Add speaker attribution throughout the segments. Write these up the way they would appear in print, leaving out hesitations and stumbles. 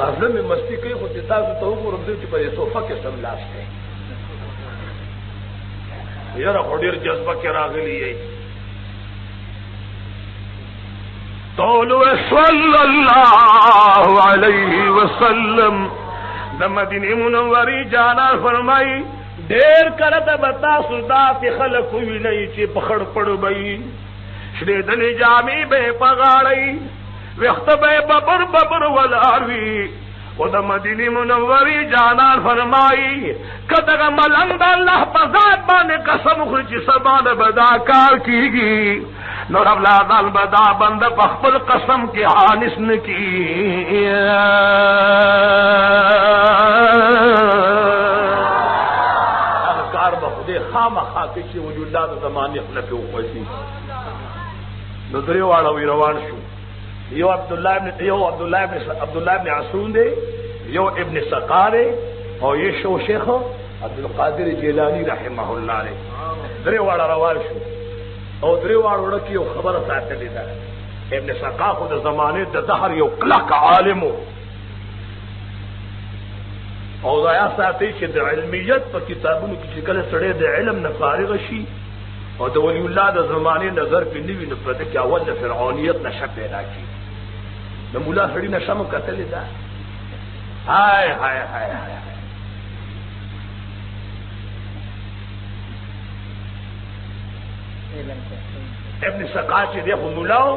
Speaker 1: دازله مې مستی کوي خو چې تاسو ته وګورم چې په صوفه کې سم لاس دی یاره خو ډېر جذبه کې راغلی یې طولو صلی الله علیه وسلم د مدینه منورې جانا فرمایي ډېر کله د تاسو داسې خلک ووینئ چې په خړ پړ به وي شرېدلې جامې به یې په غاړئ ویخته به یې ببر ببر ولاړ وي خو د مدینې منورې جانان فرمایي که دغه ملنګ د الله په ذات باندې قسم وخوري چې سبا نه به دا کار کېږي نو رب العالمین به دا بنده په خپل قسم کې حانس نه کړي هغه کار به خدای خامخا کوي چې وجود الله د زمانې خوله پې وخوځي نو درې واړه وی روان شو یو عبدالله ابن عسون دی یو ابن سقا دی او یو شو شیخ عبدالقادر جیلانی رحمه الله دی درې واړه روان شو او درې واړو ډکې یو خبره ساتلې ده ابن سقا خو د زمانې د دهر یو کلک عالم او دا یا ساتي چې د علمیت په کتابونو کې چې کله سړی د علم نه فارغ شي او د ولی الله د زمانې نظر په نوي نه پرته کې اول د فرعونیت نشه پیدا کی د مولا سړي نشه مو کتلې ده هاي هاي هاي هاي ابن سقا چې دی خو مولاو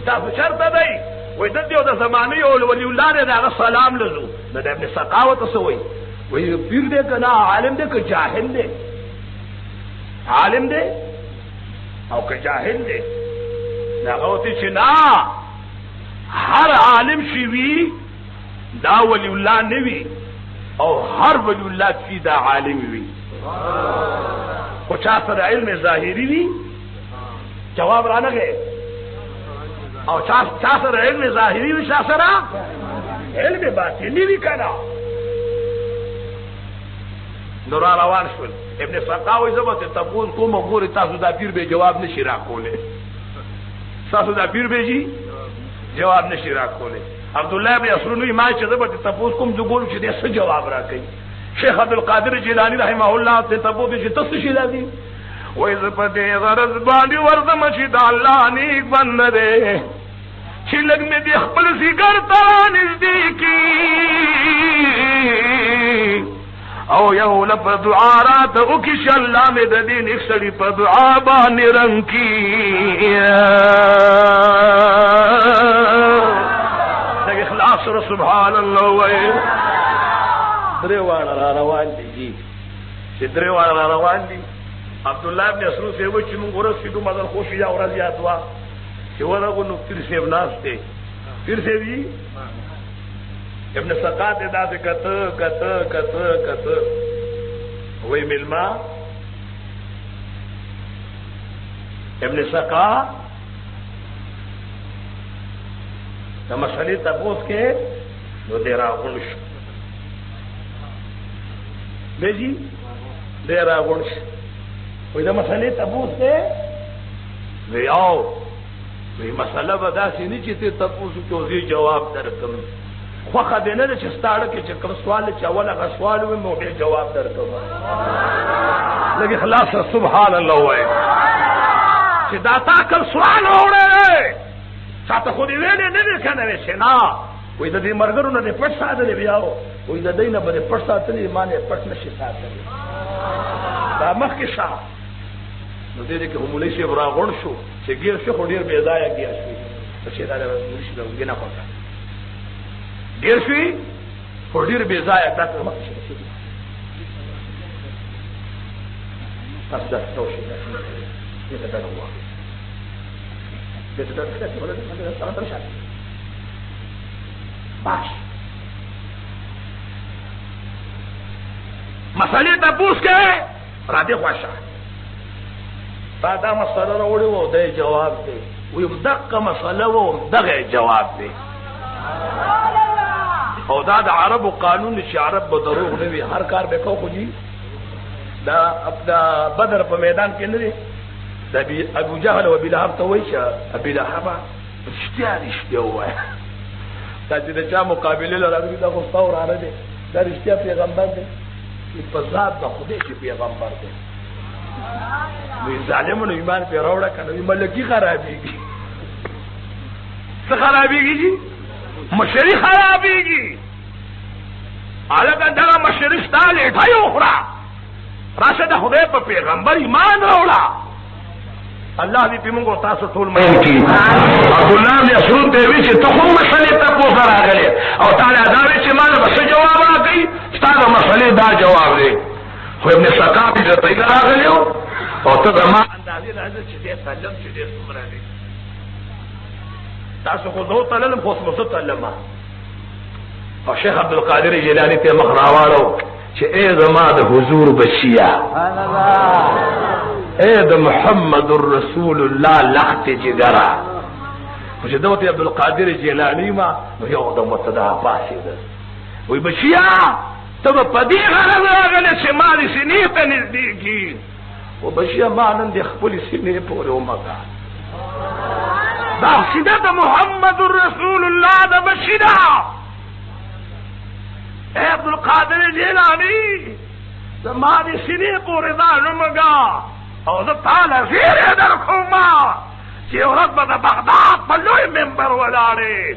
Speaker 1: تاسو چرته دی وای د دې د زمانې او ولی الله نه هغه سلام لزو د ابن سقا وته سوې وای پیر دې کنا عالم دې که جاهل دې عالم دې او که جاهل دې هغه وته چې نا هر عالم شي وی دا ولی الله نه وی او هر ولی الله چې دا عالم وی خو چا سره علم ظاهری وی جواب رانغه او چا سره علم ظاهری وی چا سره علم باطنی وی کنا نور روان شول ابن سقاوی زبط تقول کوم غور تاسو دا پیر به جواب نشی راکوله تاسو دا پیر به جی جواب نشی راکوله عبدالله ابن اسرونی ما چې زبط تاسو کوم جوړ چې دې څه جواب راکړي شیخ عبدالقادر جیلانی رحمه الله ته تاسو چې تاسو شي لازم وای ز په دې غرض باندې ورځم چې د الله نیک بندره چې لګ مې د خپل سیګر ته نږدې کی او یو لپ دعا رات او کی الله مې د دې نیک سړي په دعا باندې رنگ کی د اخلاص سره سبحان الله وای درې واړه را روان دي چې درې واړه را روان دي عبدالله ابن اسرو سے وای چې موږ ورسېدو مدن خوشي یا ورځ یاد وا چې ورغو نو پیر صاحب ناس ته پیر صاحب جی ابن سقا دې داسې کته وای ملما ابن سقا د مسلې تاسو کې نو دې راغون شو بیجی دې راغون شو وای دا مسلې تاسو کې ویاو وی مسله به داسې نه چې ته تاسو ته جواب درکم خوخه دې نه چې ستاړه کې چې کوم سوال چې اول هغه سوال و مو به جواب درکم لکه خلاص سبحان الله وای چې دا تا کوم سوال وره چاته خو دې ویلې نه کنه وشنا وای د دې مرګرو نه پټ ساتلې بیاو وای د دې نه به پټ ساتلې معنی پټ نشي ساتلې دا مخ کې شاه نو دې کې همولې شي براغون شو چې ګیر شو خو ډیر بے ځای کېږي چې دا نشي دا وګنه کوي ډیر شي خو ډیر بے ځای تاسو مخ شي تاسو دا څه شي دا دا هو دته څه څه ولا څه سره تر شاته باش مسالې تاسو کې را دي خوښه دا مسله راوړې وو د جواب دی وي دغه مسله وو دغه جواب دی او دا د عربو قانون چې عرب به دروغ نه وي هر کار به کو خو جی دا بدر په میدان کې نه دی د ابو جهل او ابي لهب ته وایي چې ابي لهب اشتیا وایي چې د چا مقابله لري دا خو ستور را دي دا رښتیا پیغمبر دی په ذات د خدای چې پیغمبر دی وی ظالمونو ایمان په راوړه کنه وی ملکی خرابېږي څه خرابېږي مشری خرابېږي الګا دغه مشری ستاله ټایو خورا راشه د خدای په پیغمبر ایمان راوړه الله دې موږ تاسو ټول مې کی عبد الله بن مسعود ته وی چې ته کوم مسلې ته پوښتنه راغلې او تعالی دا وی چې مال بس جواب راکړي ستاسو مسلې دا جواب دی خو ابن سقاف دې ته راغلی او ته ما اندازې راځي چې دې تعلم چې دې څومره دی تاسو خو دوه تعلم خو څه تعلم او شیخ عبد القادر جیلانی ته مخ راوړو چې اے زما د حضور بچیا سبحان الله اے د محمد رسول الله لخت جګرا خو چې دوته عبد القادر جیلانی ما یو د متدا پاسې ده وای بچیا ته په دې غرض راغله چې ما دې سینې ته نږدې او بچیا ما نن د خپل سینې پورې ومګا دا سیده محمد رسول الله د بشیدا اے عبد القادر جیلانی زما دې سینې پورې دا نمګا او زه تعالی زیره درکوما چې ورځ به د بغداد په لوی منبر ولاړې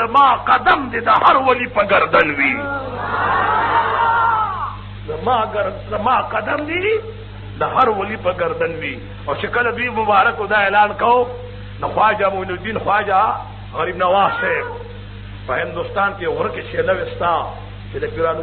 Speaker 1: زما قدم دې د هر ولی په گردن وي زما قدم دې د هر ولی په گردن وي او چې کله دوی مبارک دا اعلان کو نو خواجه معین الدین خواجه غریب نواز صاحب په هندوستان کې ورکه شیله وستا چې د پیرانو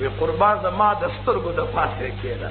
Speaker 1: وی قربان زما د سترګو د پاسه کېده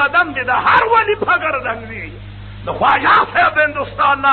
Speaker 1: قدم دې د هر ولی په گردن وي د خواجه صاحب هندوستان نه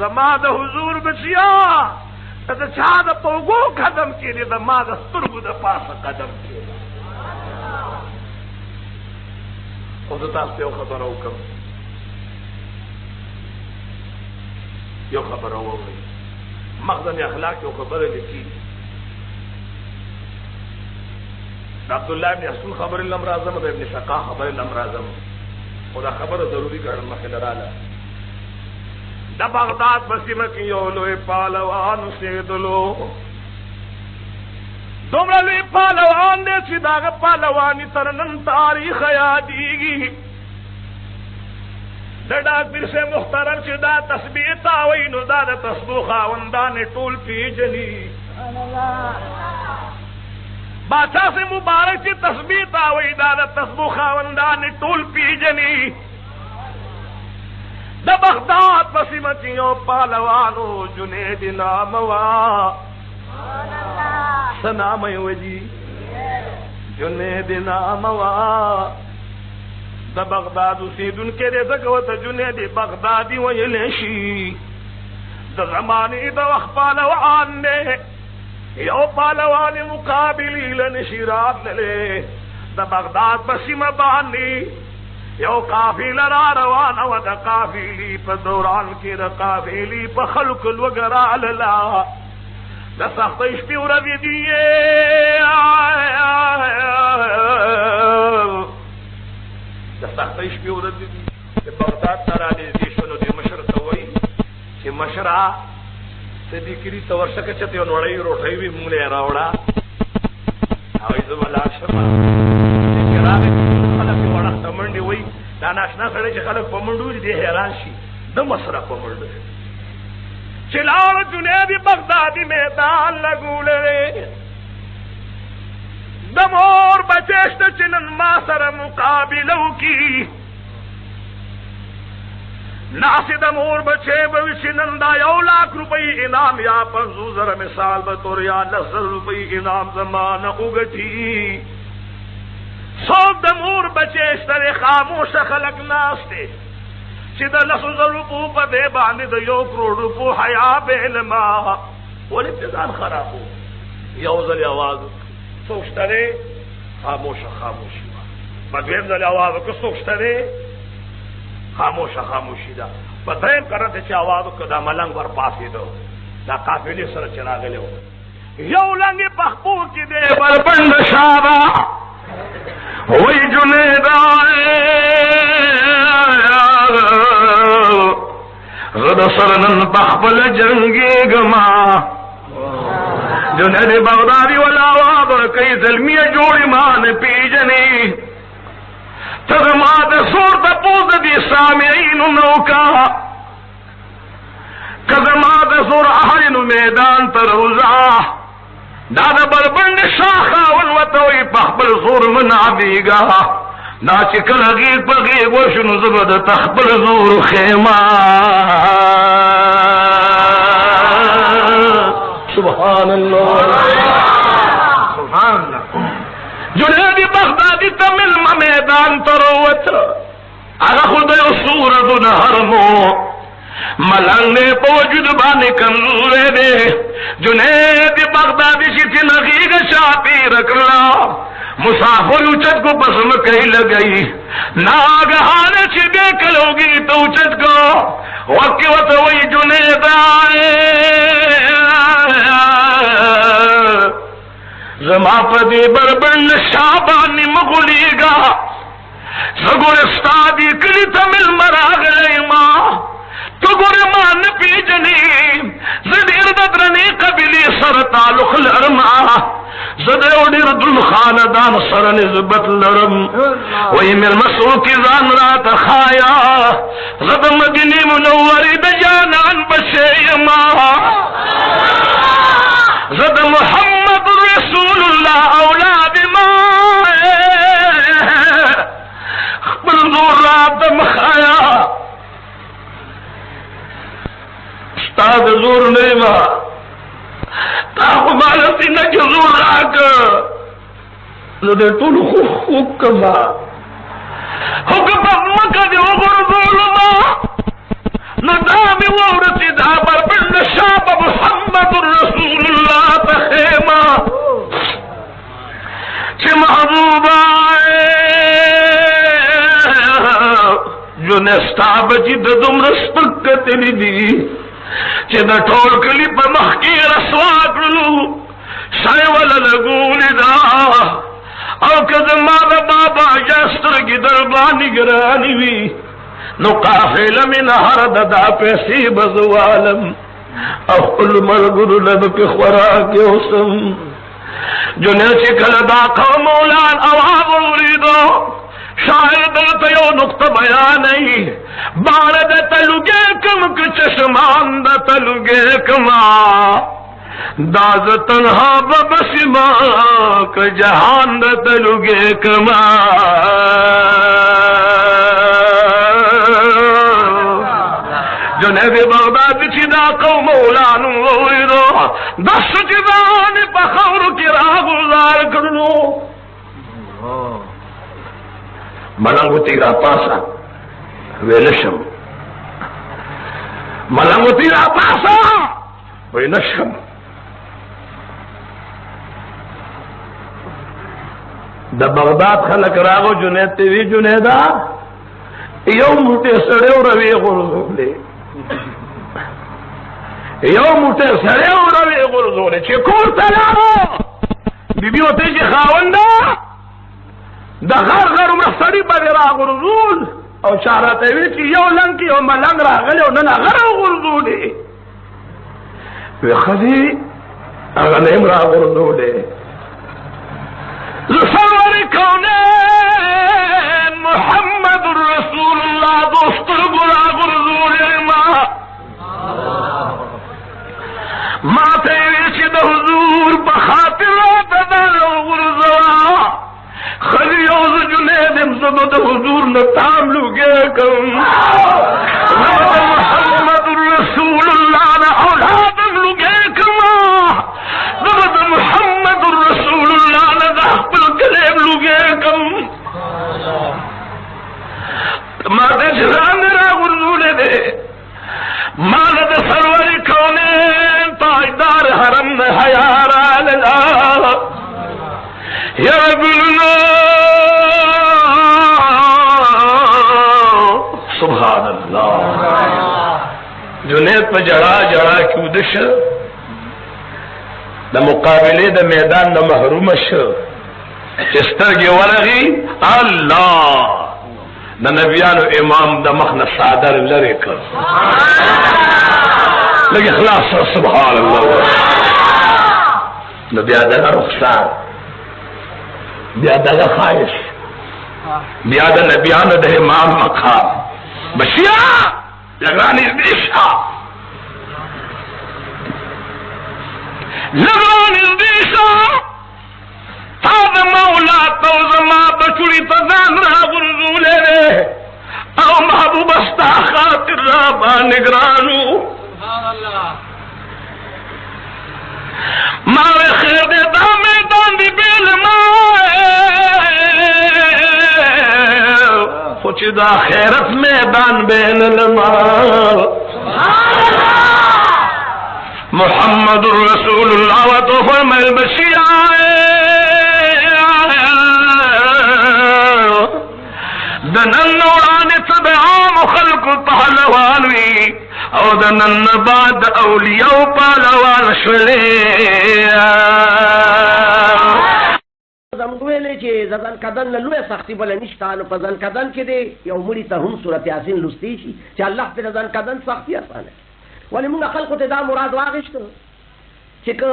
Speaker 1: زما د حضور بچیا د چا د پوغو قدم کې دې د ما د سترګو د پاسه قدم کې او زه تاسو ته خبر وکم یو خبر اورئ مخزن اخلاق یو خبر لیکي عبد الله بن مسعود خبر الامر اعظم د ابن سقا خبر الامر اعظم خدا خبر ضروری ګڼل مخه لراله د بغداد بسیمه کې یو لوی پهلوان اوسېدلو دومره لوی پهلوان دی چې دغه پهلواني تر نن تاریخ یادېږي د ډاکټر سے محترم چې دا تسبیح تاوي نو دا د تسبیح خاوندان ټول پیژني باچا سے مبارک چې تسبیح تاوي دا د تسبیح خاوندان ټول پیژني د بغداد پسیمه کې یو پهلوانو جنید نام وا سنام وجی جنید نام وا د بغداد اوسیدون کې دې زګوت جنید بغدادي ویل شي د زمانه د وخت پهلوان نه یو پهلوان مقابله لنشرات له د بغداد پسیمه باندې یو قافله را روانه و د قافلې په دوران کې د قافلې په خلق الوګرال لا د سختې شپې ورځې دی د سختې شپې ورځې دی د بغداد ته را دې شنو د مشر ته وایي چې مشره صدیقری ته ورشکه چې ته نوړې روټي وی مونږ له راوړه او ایزه ولا شمه چې راغی خلک وړه تمنډي وای دا ناشنا سره چې خلک په منډو دي حیران شي د مسره په منډو چې لاړ جنید بغدادي میدان لګولې د مور بچشت چې نن ما سره مقابله وکي ناسی د مور بچے بوشی نندا 1 لاکھ روپئی انعام یا 500,000 مثال بطور یا 10,000 روپئی انعام زمان اگٹھی سوک د مور بچے اشتر خاموش خلق ناستے چی د 10,000 روپو پا دے باندی د 1 کروڑ روپو حیا بیلما ولی ابتدان خرابو یوزل آواز سوکشترے خاموش خاموشی بدویم زل آواز کو سوکشترے خاموشی دا بدریم کرتے چی آوازو کدا ملنگ ور پاسی دو دا قافلی سر چراغلے ہو یو لنگی پخپو کی دے بر بند شابا وی جنید آئے زد سرنن پخبل جنگی گما جنید بغدادی والاواب کئی ظلمی جوڑی مان پیجنی تغماد سور تپوز دی سامعین نوکا کغماد سور احرین میدان تروزا دادا بربند شاخا والوطوی پخبل سور من عبیگا نا چکل غیق پا غیق وشنو زبد تخبل زور خیمہ سبحان اللہ سبحان اللہ جنید بغدادی تمل میدان تروت اگا خود سورت نهرمو ملنگ نے پوجود بانے کمزورے دے جنید بغدادی شیطی نغیق شاپی رکلا مسافر اچت کو پسم کئی لگئی ناگہان چھبے کلوگی تو اچت کو وقت وی جنید آئے زما پدی بربند شابانی مغلی گا سگور استادی کلی تمل مراغ لیما تو گور مان پیجنی زدیر ددرنی قبلی سر تعلق لرما زدر اڈیر دل خاندان سر نزبت لرم وی مل مسعود کی زان رات خایا زد مدینی منوری بجانان بشیما زد محمد رسول اللہ اولاد ماں خبر زور رات مخایا استاد زور نیما تاخو مالتی نجو زور راک زده طول خوک کما حکم مکہ دی اگر ظلما ندامی وورتی دابر بند شاب محمد رسول اللہ تخیما چه محبوب آئے جو نستاب جی ددم رسپکت لی دی چه دا ٹھول کلی پا مخی رسوا کرلو شای والا لگولی دا او کزما دا بابا جاستر کی دربانی گرانی وی نو قافل من هر ددا پیسی بزوالم او کل مرگر لب پی خوراک حسن جو نیچی کل دا قوم اولان اواب اوریدو شاعر دلتا یو نقطہ بیانی بارد تلوگے کم کچشمان دا تلوگے کما داز تنہا ببسما ک جہان دا تلوگے کما جنید بغداد چی دا قوم اولانو ویدو دست چی دانی پا خور کی راہ گزار کرنو ملنگو تیرا پاسا ویلشم ملنگو تیرا پاسا ویلشم دا بغداد خلق راغو جنید تیوی جنیدہ یو موٹے سڑے و روی غرزولے یو موٹے سڑے و روی غرزولے چی کور تلارو بی بی ہوتے چی خاوندہ دا غر غر مستری بغیر غرزول او چارتوی چی یو لنگ کی او ملنگ را غلی او ننا غر غرزولی وی خزی اگا نیم را غرزولی سرور کونین محمد رسول اللہ دوستر گرا غرزولی ما تیوی چی دا حضور بخاطر آتدار غرزولا خلیوز جنیدم زدو دا حضور نتام لگے کم محمد رسول اللہ نا اولادم لگے کم زد محمد رسول اللہ نا دا اقبل کلیم لگے کم مادے جران را غرزول دے مالد سروری کونین تاجدار حرم حیارا للا یا گلنا سبحان اللہ جنید پا جڑا جڑا کیودش دا مقابلے دا میدان دا محرومش چستر گی ورغی اللہ د نبیانو امام د مخ نه صادر لرې کړ لږ اخلاص سره سبحان الله نو بیا دغه رخسار بیا دغه خواهش بیا د نبیانو د امام مقام بشیا لږ رانږدې شه لږ رانږدې شه تا د مولا تو زما بچوړي ته ځان راغورځولی دی او محبوبه ستا خاطر را باندې ګرانو ما وی خیر دی دا میدان دی بیل ما خو چې دا خیرت میدان بیل لما محمد رسول الله و تو فرمایل بشیر د نن وړاندې څه د عامو خلکو پهلوان وي او د نن بعد اولیاو پهلوان شولې
Speaker 2: زموږ ویلې چې ځان کدن له لویه سختي بله نشته نو په ځان کدن کې دی یو مړي ته هم صورت یاسین لوستی شي چې الله پرې ځان کدن سختي اسانه ولې موږ خلکو ته دا مراد واغېشته چې که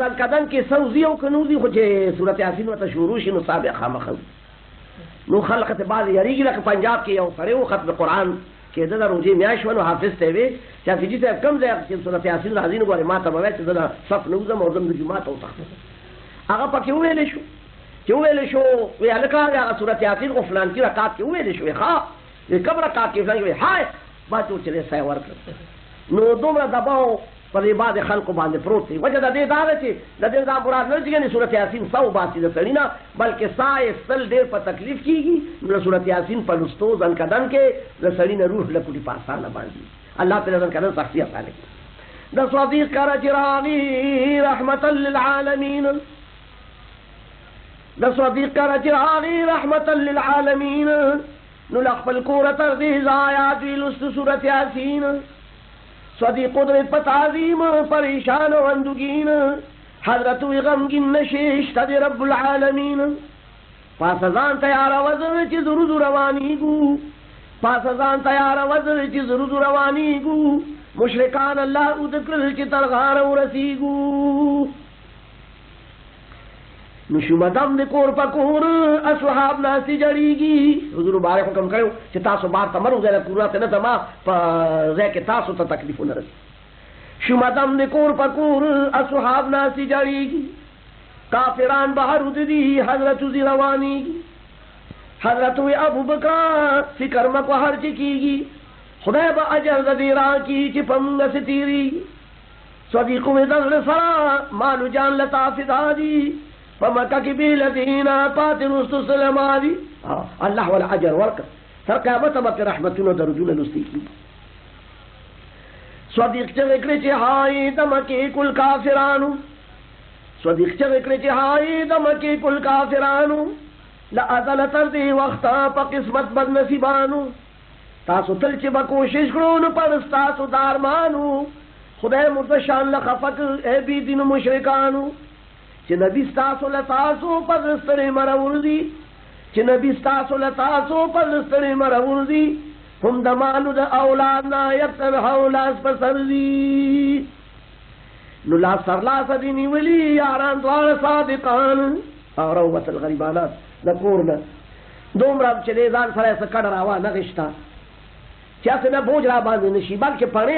Speaker 2: ځان کدن کې سوزي او که نوزي خو چې صورت یاسین ورته شروع شي نو صاحب خامخا نو خلق ته بعض یریږي لکه پنجاب کې یو سړی و ختم قرآن کېده د روژې میاشت وه نو حافظ ته یې وې چې حافظي صاحب کوم ځای چې صورت یاسین راځي نو ګورې ما ته به وایي چې زه د صف نه وځم او ځم د جومات ته وتښتم هغه پکې وویلی شو چې وویلی شو وی هلکه هغه صورت یاسین خو فلانکي رکعت کې وویلی شو ښه کوم رکعت کې فلانکي وی های ما ته وچلې سای ورکړه نو دومره دباو په دې بعد خلکو باندې پروت دی وجه د دې دا ده چې د دې دا مراد نه چې صورت یاسین سو باسي د سړي نه بلکې ساه ایستل ډېر په تکلیف کېږي نو صورت یاسین په لوستو ځان کدن کې د سړي نه روح لکوټي په اسانه باندې الله تعالی ځان کدن سختي اسانه کړي د صدیق کره چې راغي رحمتا للعالمین د صدیق کره چې راغي رحمتا للعالمین نو لخپل کور تر دې آیات وی لوست صورت یاسین صدیق قدرت په تعظیم پریشان و اندوگین حضرت وی غمگین نشیش تد رب العالمین پاس ازان تیار وزر چی زرود روانیگو پاس ازان تیار وزر چی زرود روانیگو مشرکان اللہ ادکل چی ترغار و رسیگو نشو مدم دی کور پا کور اصحاب ناسی جڑیگی حضور بارے حکم کرو چی تاسو بار تمرو زیر کورنا تنتا ما پا زیر کے تاسو تا تکلیفو نرسی شو مدم دی کور پا کور اصحاب ناسی جڑیگی کافران بہر دی حضرت زی روانیگی حضرت ابو بکر فکر مکو ہر چکیگی خدا با اجر دی راکی چی پمگا ستیریگی صدیقو دل سرا مالو جان لطا فدادی فمکہ کی بیلدینا پاتی رستو سلمانی اللہ والا عجر ورکر سر قیامت مکہ رحمتون درجون لستی کی صدیق چگکڑی چی ہائی دمکی کل کافرانو صدیق چگکڑی چی ہائی دمکی کل کافرانو لأزل تردی وقتا پا قسمت بد نصیبانو تاسو تل چی بکوشش کرونو پرستاسو دارمانو خدای مردشان لخفق اے بی دین مشرکانو چې نبی ستاسو لتاسو پر ستړي مرور دي چې نبی ستاسو لتاسو پر ستړي مرور دي هم د مالو د اولاد نه یتر حولاس پر سر دي نو لا سرلاس دي نیولي یاران دوار صادقان او روبت الغریبانات د کورنه دومره چې دې ځان سره څه کډ راوا نه غشتا چې څه نه بوج را باندې نشي بلکې پړې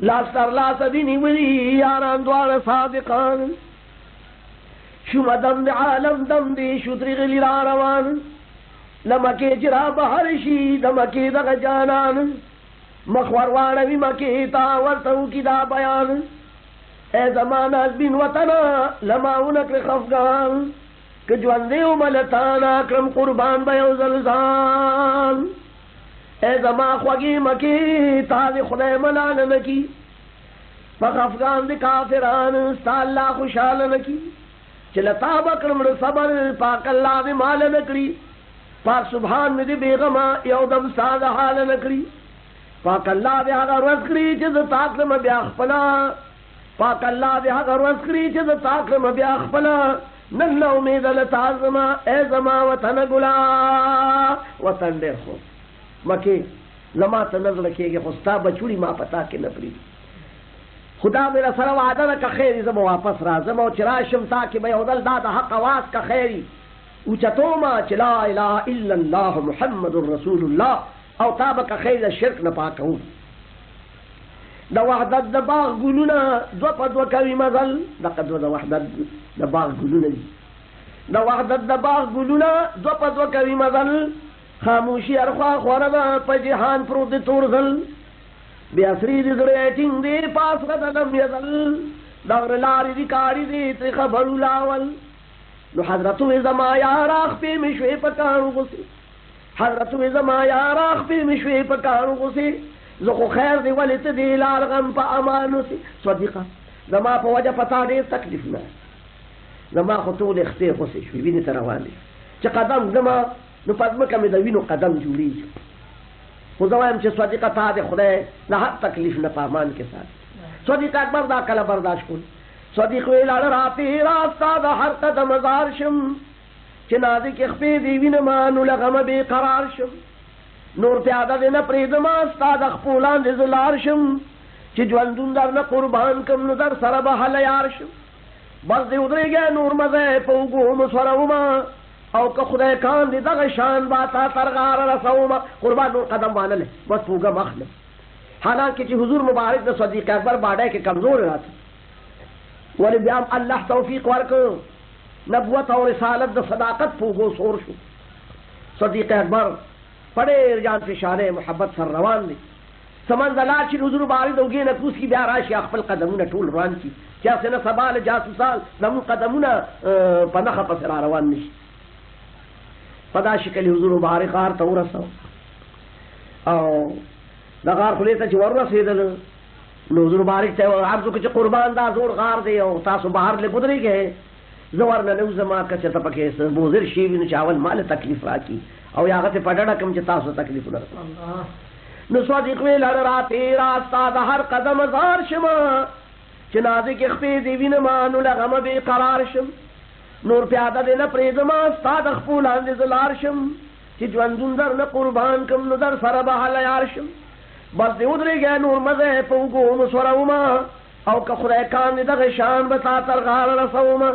Speaker 2: لاستر لاس دینی ولی یاران دوار صادقان شو مدم دی عالم دم دی شو تریغلی را روان لمکی جرا بحر شی دمکی دغ جانان مخوروانوی مکی تا ورتو کی دا بیان اے زمان از بین وطنا لماونک خفگان کجواندیو ملتانا کرم قربان بیو زلزان اے زما خوگی مکی تازی خدای ملان نکی فخ افغان دی کافران ستا اللہ خوشحال نکی چلتا بکرم صبر پاک اللہ دی مال نکری پاک سبحان می دی بیغما یو دم ساد حال نکری پاک اللہ دی حقا رزکری چیز تاکرم بیاخ پلا پاک اللہ دی حقا رزکری چیز تاکرم بیاخ پلا نن امید لتا زما اے زما وطن ګلا وطن ډېر خو مکه زما ته نظر کېږي خو ستا بچوړي ما پتا کې نه پرېږدي خدا میرا سره وعده ده که خیري زه به واپس راځم او چې راشم تا کې به یو ځل دا د حق اواز که خیري اوچتومه چې لا اله الا الله محمد رسول الله او تا به که خیر د شرک نه پاکوم د وحدت د باغ ګلونه دوه په دوه کوي مزل دقه دوه د وحدت د باغ ګلونه دي د وحدت د باغ ګلونه دوه په دوه کوي مزل خاموشي ارخوا خوره ده په جهان پروت د تور ځل بیا سری د زړه ټینګ دی پاس قدم یزل د غره لارې دي کاري دي ترې خبرو لاول نو حضرت زما یار اخفې مې شوې په کاڼو غوسې حضرت زما یار اخفې مې شوې په کاڼو غوسې زه خو خیر دی ولې ته دې لار غم په امان اوسې صدیقه زما په وجه پتا ډېر تکلیف نه زما خو ټولې خپې غوسې شوې وینې ته روانې چې قدم زما نو په ځمکه مې د وینو قدم جوړېږي خو زه وایم چې صدیقه تا د خدای د هر تکلیف نه په امان کې ساتي صدیق اکبر دا کله برداشت کړ صدیق وی لاړه راتې راستا د هر قدم زار شم چې نازک خپې دې وینما نو له غمه بې قرار شم نور پیاده دې نه پرېږدم ستا د خپو لاندې زه لاړ شم چې ژوندون در نه قربان کم نو در سره به هله یار شم بس دې ودرېږه نور مزه په اوږو مسورومه او که خدای کان دې دغه شان با تا تر غاره رسومه قربان نور قدم وانه بس پوږه مخلم حالانکه چې حضور مبارک د صدیق اکبر باډی کې کمزور راته ولی بیا هم الله توفیق ورکړ نبوت او رسالت د صداقت پوږو سور شو صدیق اکبر په ډېر جان فشانه محبت سره روان دی سمنځلا چې حضور مبارک د اوږې نه کوز کي بیا راشي خپل قدمونه ټول روان کي چې هسې نه سبا له جاسوسان زموږ قدمونه په نښه پسې را روان نشي په دا شکل حضور مبارک غار ته ورسو او د غار خولې ته چې ورسېدل نو حضور مبارک ته عرض وکړه چې قربان دا زوړ غار دی او تاسو بهر لې ودرېږئ زه ورنه نه وځم که چېرته پکې بوزر شي وي نو چې اول ما له تکلیف راکړي او یا هغه ته په ډډه کړم چې تاسو تکلیف نه رسوم نو صدیق وی لړ راتې راستا د هر قدم زار شمه چې نازک خپې دې وینما نو له غمه بې قرار شم نور پیاده دې نه پرېږدم ستا د خپو لاندې زه لاړ شم چې ژوندون در نه قربان کم نو در سره به هله یار شم بس دې ودرېږه نور مزه په اوږو مسورومه او که خدای کان دې دغه شان به تا تر غاره رسومه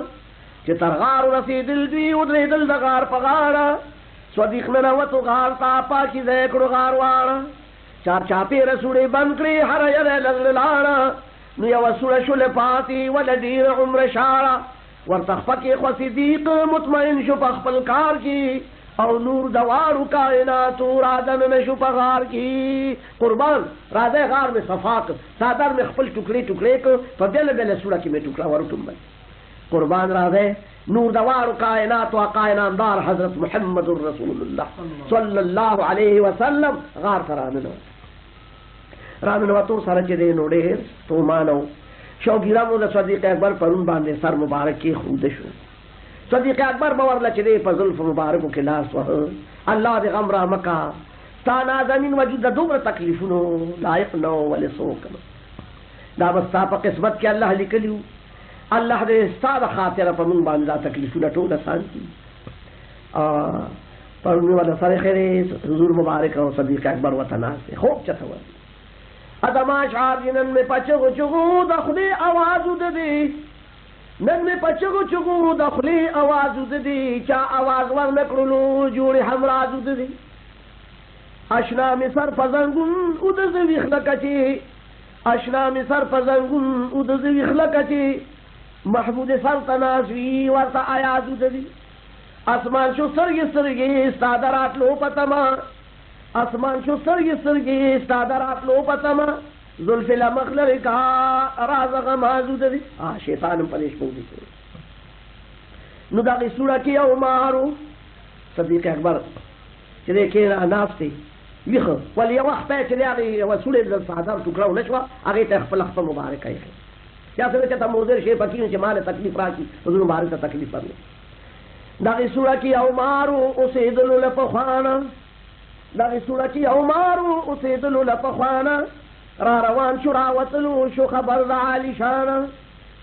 Speaker 2: چې تر غار رسېدل دوی ودرېدل د غار په غاړه صدیق ننوتو غار ته پاکیزه یې کړو غار واړه چار چاپېره سوړې بند کړې هره یره لږ لاړه نو یوه سوړه شولې پاتې وله ډېر عمر شاړه ورته خپکې خو صدیق مطمئن شو په خپل کار کې او نور د واړو کائناتو را دننه شو په غار کې قربان راځئ غار مې صفا کړ څادر مې خپل ټوکړې ټوکړې کړ په بېله بېله سوړه کې مې ټوکړه ورټومبل قربان راځئ نور د واړو کائناتو آقا انعامدار حضرت محمد رسول الله صلی الله علیه وسلم غار ته راننوتو سره چې دی نو ډېر ستومانه و شوګیرانو د صدیق اکبر پرون باندې سر مبارک کې خوده شو صدیق اکبر به ورله چې دی په زلفو مبارکو کې لاس وهه الله دې غم رحمه کا ستا نازنین وجود د دومره تکلیفونو لایق نه و ولې څوک نه دا به ستا په قسمت کې الله لیکلي الله دې ستا د خاطره په موږ باندې دا تکلیفونه ټول اسان کړي پرون مې ورله سره خیرې حضور مبارک او صدیق اکبر ورته ناست دی خوب چته وایي ادما شعر نن میں پچغو چغو دخلی آواز ددی نن میں پچغو چغو دخلی آواز ددی چا آواز ور نکړلو جوړ همراز ددی اشنا می سر پزنګون او د زوی خلکچی اشنا می سر پزنګون او د زوی خلکچی محمود سلطنازوی ورته آیاز ددی اسمان شو سرګي سرګي صادرات لو پتما اسمان شو سرګي سرګي استادرات لو پتما زلف لمخلر کا راز غمازو دي شیطان پنيش کو دي نو دا سوره کې او مارو صدیق اکبر چې کې نافته یخه ولې یو وخت چې هغه وسوله د صادر ټکراو نشو هغه ته خپل مبارک کوي یا څنګه چې تاسو موزر شي پکې چې مال تکلیف راځي حضور مبارک ته تکلیف ورنه دا سوره کې او مارو اوسېدل له پخوانه دغه سوره کې او مارو اوسېدلو له پخوانه را روان شو راوتلو شو خبر د عالی شانه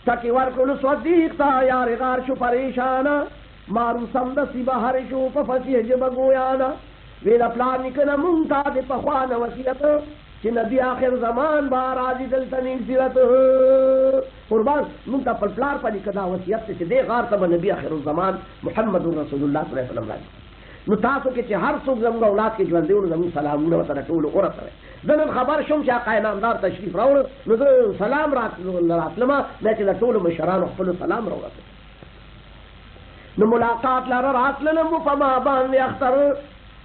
Speaker 2: ټکي ورکړلو صدیق ته یار غار شو پریشانه مارو سمدستي بهر شو په فصیح ژبه ګویانه ویله پلار نیکه مونږ ته د پخوا نه وصیت چې نبي آخر زمان به راځي دلته نیک سیرت قربان مونږ ته پر پلار په نیکه دا وصیت دی چې دې غار ته به نبي آخر الزمان محمد رسول الله صلی الله علیه وسلم راځي نو تاسو کې چې هر څوک زموږ اولاد کې ژوندي وو زموږ سلامونه ورته ټولو ورسوئ زه نن خبر شوم چې آقا انعامدار تشریف راوړ نو زه سلام راتلمه دا چې د ټولو مشرانو خپلو سلام راورسوئ نو ملاقات لره راتللم په ما باندې اختر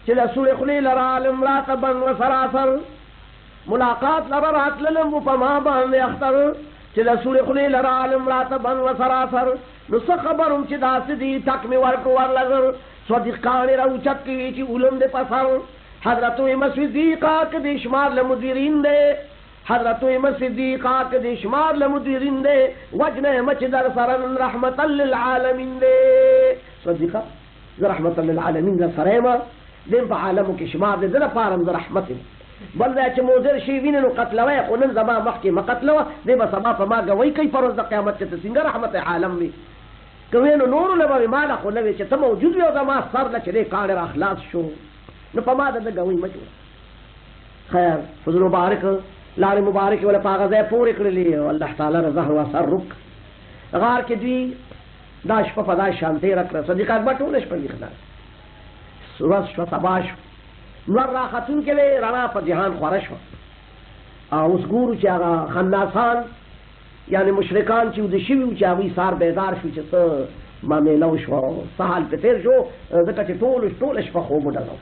Speaker 2: چې د سوړې خولې لره عالم راته بند و سراسر ملاقات لره راتللم په ما باندې اختر چې د سوړې خولې لره عالم راته بند و سراسر نو څه خبرم چې داسې دي ټک مې ورکړو ورلګر صدیق کاڼې راوچت کړي چې علم دې پسر حضرت احمد صدیقه که د شمار له مدیرین دی حضرت احمد صدیقه که د شمار له مدیرین دی وجنه مچ در سره رحمتا للعالمین دی صدیقه زه رحمتا للعالمین در سره یم دیم په عالمو کې شمار دی زه لپاره م زه رحمت یم بل دا چې مضر شي وینې نو قتلوی خو نن زما مخکې مه قتلوه دی به سبا په ما ګوی کوي په ورځ د قیامت کې ته څنګه رحمت عالم وي که وی نو نورو له به ماله خو نه وي چې ته موجود وي او زما سر نه چې دی کاڼې را خلاص شو نو په ما د ده ګوی مه جوړه خیر فضل مبارک لارې مبارکې وله په هغه ځای پورې کړلې او الله تعالی رضا و سر رک غار کې دوی دا شپه په دا شان تېره کړه صدیق اکبر ټوله شپه ویښ ناست ورځ شوه سبا شو نور راختونکې دی رڼا په جهان خوره شوه او اوس ګورو چې هغه خناسان یعنې مشرکان چې وده شوي وو چې هغوی سهار بیدار شو چې څه معامله وشوه څه حال پې تېر شو ځکه چې ټوله شپه خوب وډغه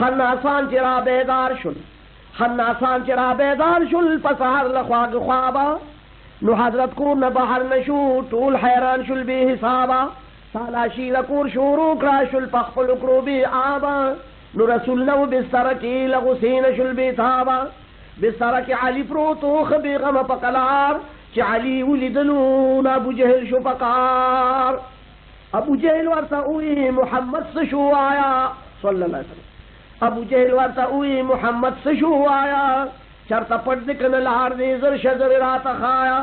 Speaker 2: خناسان چې را بیدار شول خناسان چې را بیدار شول په سهار له خواږه خوابه نو حضرت کور نه بهر نه شو ټول حیران شول بې حسابه تالاشي د کور شروع کړه شول په خپلو کړو بې آبه نو رسول نو بستره کې له غوسې نه شول بې تابه بستره کې علي پروت و ښه بېغمه په قلار چې علي ولیدلو نو ابو جهل شو په کار ابو جهل ورته ووایي محمد څه شو وایا صلی الله علیه وسلم ابو جهل ورته ووایي محمد څه شو وایا چرته پټ دی که نه لار دی زر شه زر راته ښایه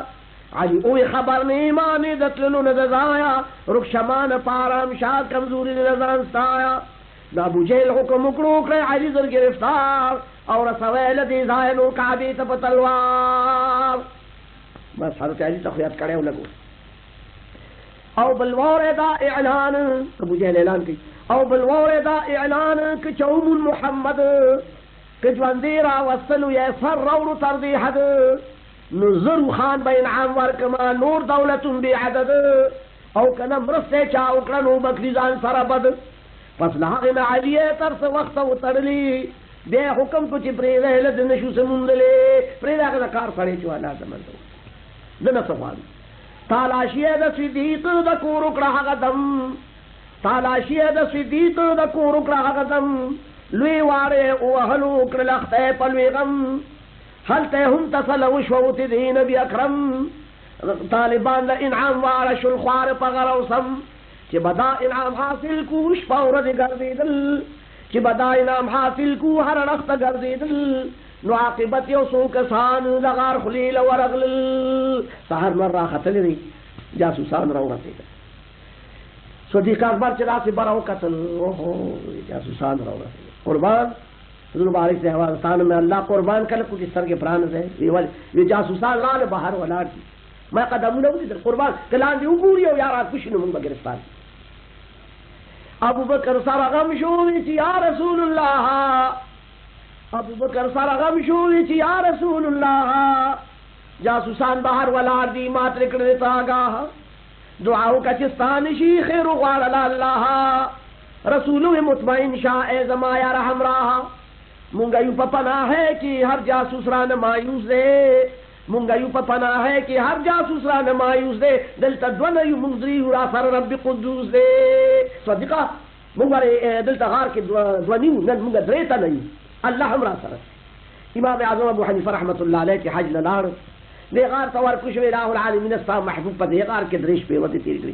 Speaker 2: علي ووایي خبر نه ایمان یې د تللو نه د ځایه رک شمانه په ارام شاه کمزوري دی د ځان ستایه د ابو جهل حکم وکړو کړی علي زر ګرفتار او رسوی له دې ځایه نو کعبې ته په تلوار بس حضرت علي ته خو یاد کړی و لګو او بل واورېده اعلان ابو جهل اعلان کوي او بل واورېده اعلان که چومون محمد که ژوندې راوستلو یې سر راوړو تر دې حد نو زرو خان به انعام ورکما نور دولتون بې عدد او که نه مرستې چا وکړه نو بکړي ځان سره بد پس له هغې نه علي یې تر څه وخته وتړلي بیا حکم کو چې پرېږده له ده نه شو څه موندلې پرېږده هغه د کار سړی چې والا زمنته زه نه څه غواړم تالاشي یې د صدیق د کور وکړه هغه دم تالاشي یې د صدیق د کور وکړه هغه دم لوی وارې ووهلو کړل اخته په لوی غم هلته هم تسله وشوه وتې د نبي اکرم طالبان د انعام واړه شول خواره په غروسم چې به دا انعام حاصل کو شپه ورځې ګرځېدل چې به دا انعام حاصل کو هره نخته ګرځېدل نو عاقبت یو څو کسان د غار خولې له ورغلل سهار نور راختلی دی جاسوسان راورسېدل صدیق اکبر چې داسې بره وکتل اوهو جاسوسان راورسېدل قربان حضور مبارک سے حوالستان میں اللہ قربان کله کو چې سترګې پرانه دی وی جاسوسان لاله بهر ولاړ دي ما قدمونه ولیدل قربان کلاندې وګوري او یا راکوشي نو موږ به ګرفتار ابو بکر سره غم شو چې یا رسول الله ابو بکر سره غم شو چې یا رسول الله جاسوسان بهر ولاړ دي ما ترې کړې تا آگاه دعا وکړه چې ستا نشي خیر وغواړه الله رسول مطمئن شاه ای زما یار همراه مونږ یو په پناه کې هر جاسوس رانه مایوس دی مونږ یو په پناه کې هر جاسوس رانه مایوس دی دلته دوه یو مونږ درې را سره رب قدوس دی صدیقه مونږ دلته غار کې دوه نیو نن مونږ درې ته نه یو الله هم را سره امام اعظم ابو حنیفه رحمت الله علیه چې حج نه لاړ دې غار ته ورکو شو الہ العالمین ستا محبوب په دې غار کې درې شپې ودې تېرې کړې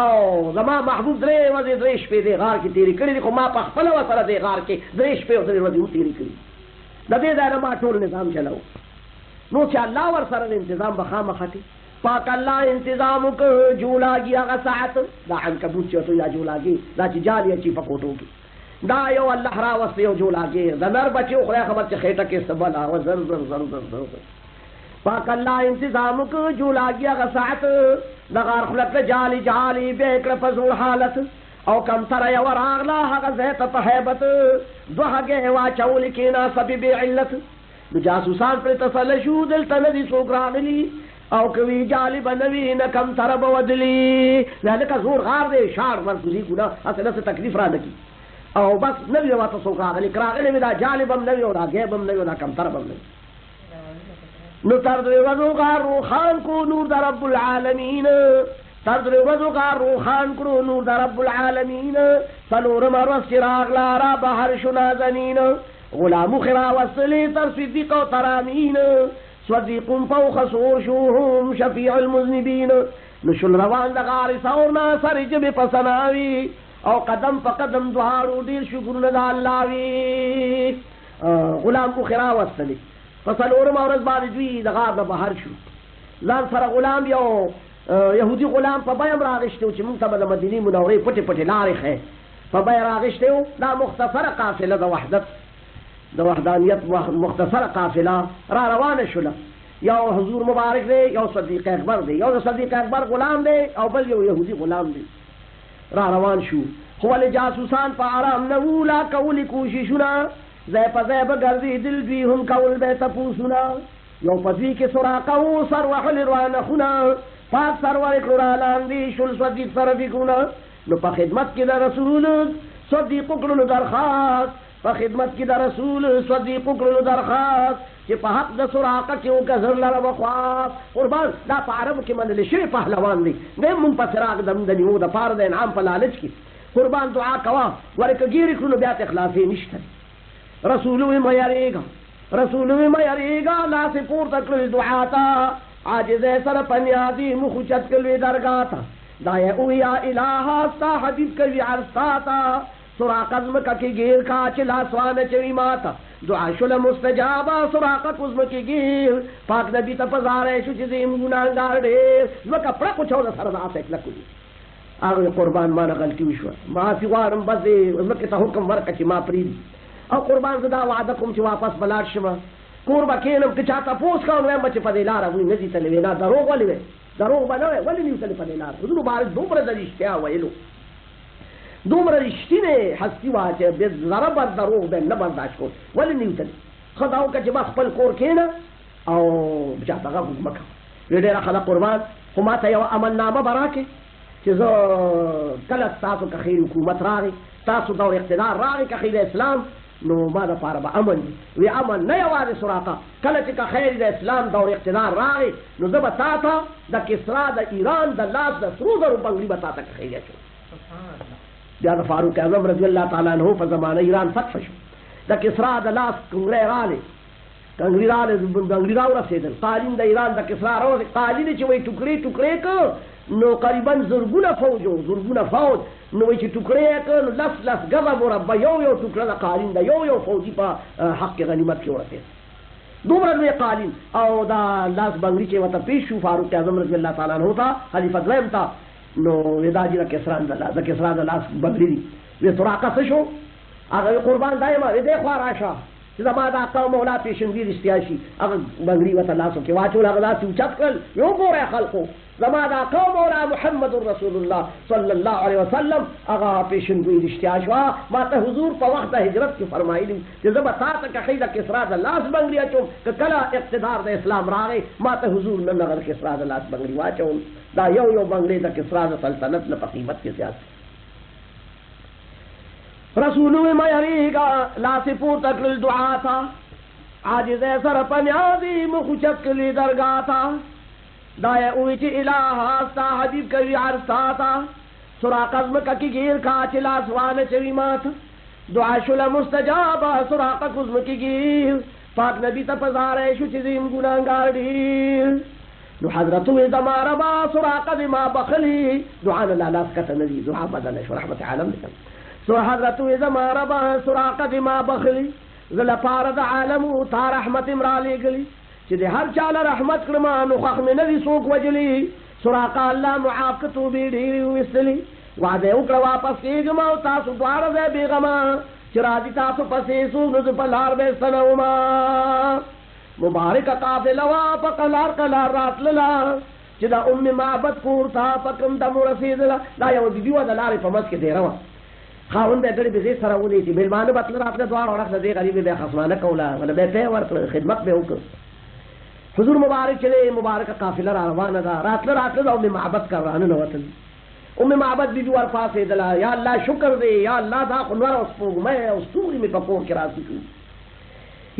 Speaker 2: او زما محبوب درې ورځې درې شپې دې غار کې تېرې کړې دي خو ما په خپله ورسره دې غار کې درې شپې او درې ورځې وتېرې کړي د دې ځای نه ما ټول نظام چلاو نو چې الله ورسره د انتظام به خامخا پاک الله انتظام کو جوړاږي هغه ساعت دا عنکبوت چې تو یا جوړاږي دا چې جالي چې پکوټو کې دا یو الله را وسته یو جوړاږي د نر بچو خدای خبر چې خېټه کې سبل او زر زر زر زر پاک الله انتظام کو جوړاږي هغه ساعت د غار خلق جالي جالي به کړ په زور حالت او کم تر یو راغلا هغه زیت په hebat دوهګه واچول کې نا سبب علت نو جاسوسان پر تسل شو دلته ندي څوک راغلي او کوي جالب نوی نه کم تر بودلی لکه زور غار دی شار مرکزی ګنا اصله څه تکلیف را نکی او بس نوی واته څوک راغلي کراغلي دا جالبم نوی او دا غیبم نوی او دا کم تر بم نوی نو تر دې ورځو غار روحان کو نور د رب العالمین تر دې ورځو غار روحان کو نور د رب العالمین فلور مرس چراغ لارا بهر شنا زنین غلام خرا وصلی تر صدیق و ترامین صدیق فوق صورشوهم شفیع المذنبین نشل روان د غار سورنا سر جب پسناوی او قدم په قدم دوارو دیر شکرونه د الله وی غلام کو خرا وصلی فسلورم اورز باندې دوی د غار نه بهر شو ځان سره غلام یو يهودي غلام په بیم راغشتو چې موږ ته د مدینه منورې پټه پټه لارې خې په بیم راغشتو دا مختصره قافله د وحدت د وحدانیت مختصره قافله را روانه شوله یو حضور مبارک دی you Siddiq Akbar the you Siddiq Akbar Ghulam the O bill you يهودي غلام دی را روان شو خو له جاسوسان په آرام نه ولا کولی کوششونه زای په زای به ګرځي دل دوی هم کول به تپوسونه یو پدوی کې سراقه و سروح لروانه خونه پاک سرور کړه لاندې شل صدیق سره فکرونه نو په خدمت کې د رسول صدیق کړلو درخواست په خدمت کې د رسول صدیق کړلو درخواست چې په حق د سراقه کې وکړل لره بخواست قربان دا په عربو کې منل شوی پهلوان دی نه مون په فراق دم د نیو د پاره د انعام په لالچ کې قربان دعا کوا ورکه ګیری کړلو بیا ته اخلاصي نشته رسول ما یریګا رسول ما یریګا لا سي پور تکل دعا تا عاجز سر پنیادی مخچت کلوی درگاہ تا دایا او یا الہ ستا حبیب کلوی عرصا تا سراق ازم کی گیر کا چلا سوان چوی ماتا دعا شل مستجابا سراق ازم کی گیر پاک نبی تپزارے شو چیزیم گناہگار دیر وکا پڑا کچھ ہو سر دا سیک لکو آگوی قربان مانا غلطی وشوا ما سیوارم بزی ازمکی تا حکم ورکا چی ما پریدی او قربان زدا وعده کوم چې واپس بلار شمه کور به کینم که چاته پوس کوم وایم چې په دې لاره وي نه دي تللی نه دروغ ولې وی دروغ به نه وی ولې نه تللی په دې لاره حضور مبارک دومره د رښتیا ویلو دومره رښتینې هستي وه چې بې ذره بر دروغ به نه برداشت کول ولې نه تللی ښه دا وکړه چې ما خپل کور کښېنه او چاته غږ مه کوه وی ډېره ښه ده قربان خو ما ته یوه امننامه به راکړې چې زه کله ستاسو که خیر حکومت راغی ستاسو دور اقتدار راغی که خیر اسلام نو ما د پاره به امن دي وی امن نه یوازې سراقه کله چې که خیر د اسلام دور اقتدار راغی نو زه به تا ته د کسرا د ایران د لاس د سرو زرو بنګړي به تا ته که خیر اچوم بیا د فاروق اعظم رضی الله تعالی عنه په زمانه ایران فتح شو د کسرا د لاس کنګری راغلی کنګری راغلی بنګړي راورسېدل قالین د ایران د کسرا راورسېد قالین چې وایي ټوکړې ټوکړې که نو قریبا زرګونه فوج و زرګونه فوج نو وایي چې ټوکړې یې که نو لس ګزه مربع یو ټوکړه د قالین د یو فوجي په حق غنیمت کې ورسېد دومره لوی قالین او دا لاس بنګړي چې ورته پیش شو فاروق اعظم رضی الله تعالی عنه ته خلیفه دویم ته نو دا چې د کسرا د لاس بنګړي دي وی سراقه څه شو هغه قربان دا یم دې خوا راشه چې زما دا قوم مولا پیشنګي رښتیا شي هغه بنګړي ورته لاسو کې واچول هغه لاس اوچت کړل یو ګوره خلقو زما دا قوم مولا محمد رسول الله صلی الله علیه وسلم هغه پیشنګي رښتیا شوه ما ته حضور په وخت د هجرت کې فرمایلی چې زه به تا ته که خیده کسرا د لاس بنګړي اچوم که کله اقتدار د اسلام راغی ما ته حضور نن هغه د کسرا د لاس بنګړي واچوم دا یو بنګړي د کسرا د سلطنت نه په قیمت کې زیات رسول ما یریګا لاس پورته کړل دعا تا عاجز سر پنیادی مخچت کلی درگاہ تا دایا اوی چې الہ ستا حبیب کوي عرصا تا سراق ازم کی گیر کا چلا سوان چوی مات دعا شل مستجابا سراق ازم کی گیر پاک نبی تا پزارے شو چیزیم گناہگار دیر نو حضرت زمارا با سراق دی ما بخلی دعا لالاس کتا ندی دعا بدل شو رحمت عالم دکم سو حضرت زما ربا سراق دی ما بخلی زل پارد عالمو تا رحمت امرالی گلی چې د هر چا له رحمت کړم نو خوښ مې نه دي څوک وجلي سراقه الله معاف که توبې ډېرې وویستلې وعده یې وکړه واپس کېږم او تاسو دواړه ځای بېغمه چې راځي تاسو پسې څوک نو زه په لار به ستنومه مبارکه قافله وه په قلار قلار راتلله چې د ام معبد کور ته په کوم دم ورسېدله دا یوه بیبي وه د لارې په منځ کې دیره وه خاوند به یې ګړې بېزې سره ونیسي مېلمانه به تله راتله دواړه اړخ د دې غریبې به یې خصمانه کوله وله به یې پی ورکړه خدمت به یې وکړ حضور مبارک چې دی مبارکه قافله را روانه ده راتله د ام معبد کار رانه وتل ام معبد بیبي ورپاڅېدله یا الله شکر دی یا الله دا خو نور او سپوږمۍ او ستوري مې په کور کې راسي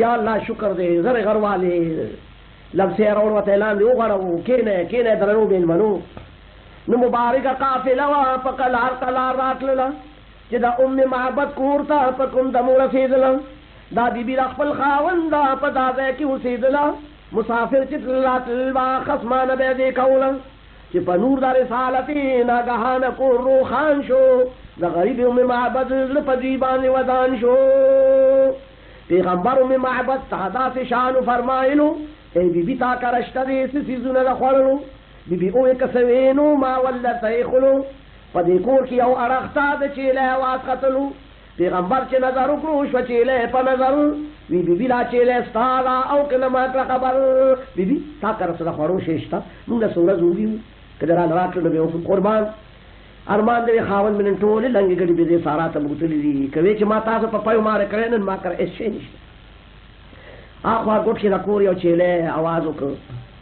Speaker 2: یا الله شکر دی زرې غروالې لمسې یې راوړ ورته اعلان دې وغوړوو کېنئ درنو مېلمنو نو مبارکه قافله وه په قلار قلار راتلله چې د ام معبد کور ته په کوم دم ورسېدله دا بیبي د خپل خاوند په دا ځای کې اوسېدله مسافر چې راتلل به خصمانه به یې دې کوله چې په نور د رسالت ناګهانه کور روښان شو د غریب ام معبد زړه په دوی باندې ودان شو پیغمبر ام معبد ته داسې شانو فرمایلو ای بیبي تا کره شته دې څه څیزونه د خوړلو بیبي وویل که څه وې نو ما ولته ایښلو په دې کور کې یو اړخ ته د چیلې اواز ختلو پیغمبر چې نظر وکړو شوه چیلې په نظر وی بیبي دا چیلې ستا ده او که نه ما کړه خبر بیبي تا کره څه د خوړو شی شته مونږ داسې ورځ وږي وو که د رانه راتلو نو به وکړو قربان ارمان دی خاوند مې نن ټولې لنګې ګډې بېدې سارا ته بوتلي دي که وې چې ما تاسو په پیو ماره کړی نن ما کره هېڅ شی نشته اخوا ګوټ کې د کور یو چیلې اواز وکړ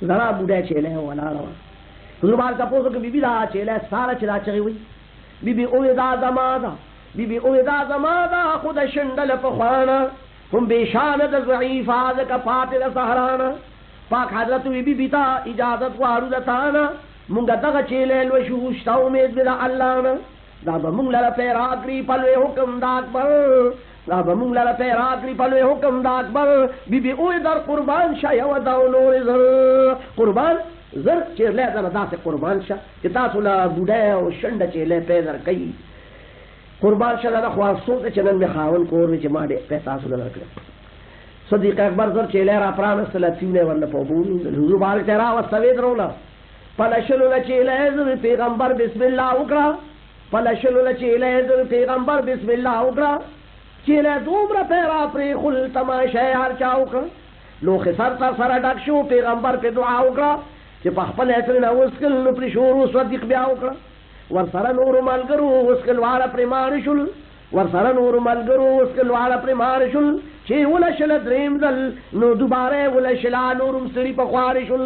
Speaker 2: زړه بوډۍ چیلې ولاړه وه حضور باندې تپوس وکړ بیبي دا چیلې ستا ده چې دا چغې وایي بیبي وویل دا زما ده بیبي وویل دا زما ده خو د شنډله پخوانه هم بېشانه د ضعیفه ځکه پاتې د سهرانه پاک حضرت وی بیبي ته اجازت غواړو د تا نه مونږ دغه چیلې لوشو شته امید مې د الله نه دا به مونږ لره پیرا کړي په لوی حکم د اکبر دا به مونږ لره پیرا کړي په لوی حکم د اکبر بیبي وویل در قربان شه یوه دا نورې زر قربان زر چیرلی دنه داسې قربان شه چې تاسو له بوډۍ او شنډه چیرلی پی درکوي قربان شه دنه خو افسوس دی چې نن مې خاوند کور وي چې ما ډېر پی تاسو نه درکړم صدیق اکبر زر چیرلی را پرانستله تیونه ورنه په اوبو ومینځل حضور مبارک ته یې راوسته ویې دروله پلشلو نه چیرلی زر پیغمبر بسم الله وکړه پلشلو نه چیرلی زر پیغمبر بسم الله وکړه چیرلی دومره پی را پرېښول تماشه یې هر چا وکړه لوښې سر ته سره ډک شو پیغمبر پې دعا وکړه چې په خپل عطر نه وسکل نو پرې شروع صدیق بیا وکړه ورسره نورو ملګرو وسکل واړه پرې ماړه شول ورسره نورو ملګرو وسکل واړه پرې ماړه شول چې ولشله درېیم ځل نو دوباره یې ولشله نور هم سړي په خوارې شول